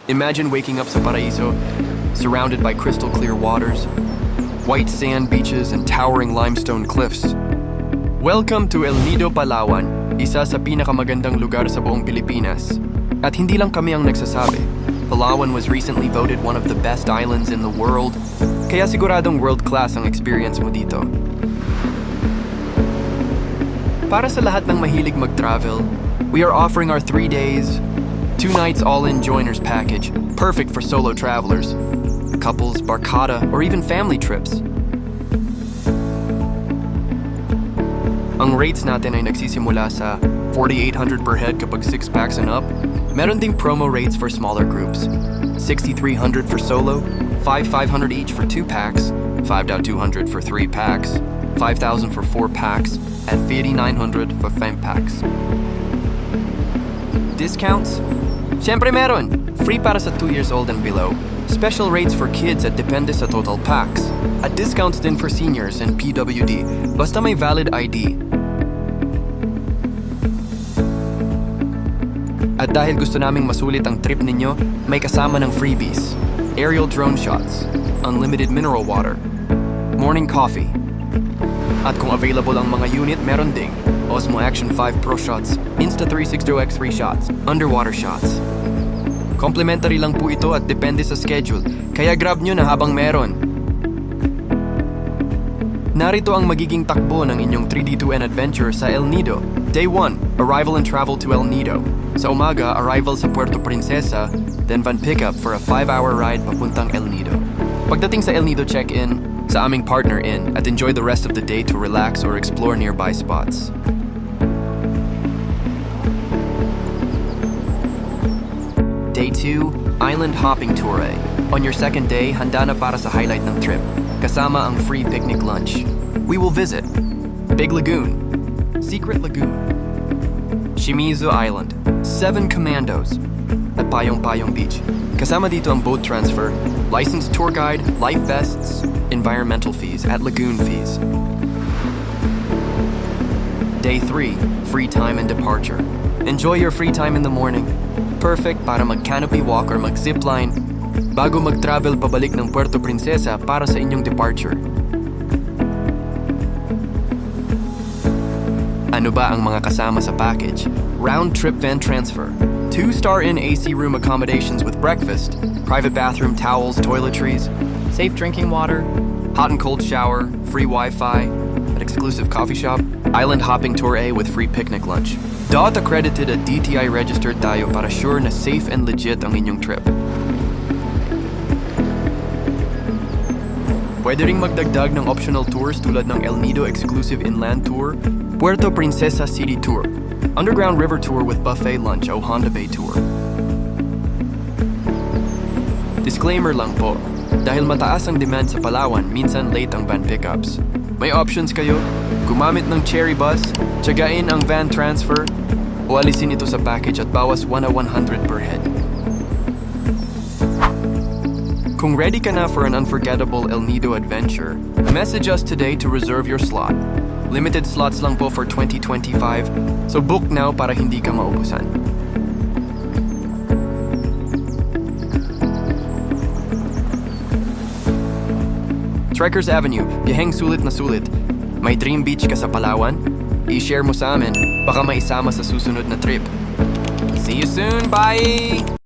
Imagine waking up sa Paraiso, surrounded by crystal clear waters, white sand beaches, and towering limestone cliffs. Welcome to El Nido, Palawan, isa sa pinakamagandang lugar sa buong Pilipinas. At hindi lang kami ang nagsasabi. Palawan was recently voted one of the best islands in the world, kaya siguradong world-class ang experience mo dito. Para sa lahat ng mahilig mag-travel, we are offering our 3 days, 2 nights all-in joiners package, perfect for solo travelers, couples, barkada, or even family trips. Ang rates natin ay nagsisimula sa 4,800 per head kapag 6 packs and up. Meron ding promo rates for smaller groups. 6,300 for solo, 5,500 each for 2 packs, 5,200 for 3 packs, 5,000 for 4 packs, at 5,900 for 5 packs. Discounts? Siyempre meron! Free para sa 2 years old and below. Special rates for kids at depende sa total packs. At discounts din for seniors and PWD, basta may valid ID. At dahil gusto naming masulit ang trip ninyo, may kasama ng freebies. Aerial drone shots, unlimited mineral water, morning coffee. At kung available ang mga unit, meron ding Osmo Action 5 Pro shots, Insta360X3 shots, underwater shots. Complimentary lang po ito at depende sa schedule, kaya grab nyo na habang meron. Narito ang magiging takbo ng inyong 3D2N adventure sa El Nido. Day 1, arrival and travel to El Nido. Sa umaga, arrival sa Puerto Princesa, then van pickup for a 5-hour ride papuntang El Nido. Pagdating sa El Nido, check-in sa aming partner inn at enjoy the rest of the day to relax or explore nearby spots. Day 2, Island Hopping Tour. On your second day, handa na para sa highlight ng trip, kasama ang free picnic lunch. We will visit Big Lagoon, Secret Lagoon, Shimizu Island, 7 Commandos, at Payong Beach. Kasama dito ang boat transfer, licensed tour guide, life vests, environmental fees at Lagoon fees. Day 3, free time and departure. Enjoy your free time in the morning. Perfect para mag-canopy walk or mag-zipline bago mag-travel pabalik ng Puerto Princesa para sa inyong departure. Ano ba ang mga kasama sa package? Round-trip van transfer, 2-star in AC room accommodations with breakfast, private bathroom, towels, toiletries, safe drinking water, hot and cold shower, free Wi-Fi, an exclusive coffee shop, island hopping tour A with free picnic lunch. DOT accredited at DTI registered tayo para sure na safe and legit ang inyong trip. Pwede ring magdagdag ng optional tours tulad ng El Nido exclusive inland tour, Puerto Princesa City tour, underground river tour with buffet lunch o Honda Bay tour. Disclaimer lang po, dahil mataas ang demand sa Palawan, minsan late ang van pickups. May options kayo, gumamit ng cherry bus, tiyagain ang van transfer, o alisin ito sa package at bawas 1 na 100 per head. Kung ready ka na for an unforgettable El Nido adventure, message us today to reserve your slot. Limited slots lang po for 2025, so book now para hindi ka maubusan. Trekkers Avenue, biyaheng sulit na sulit. May dream beach ka sa Palawan? I-share mo sa amin, baka maisama sa susunod na trip. See you soon, bye!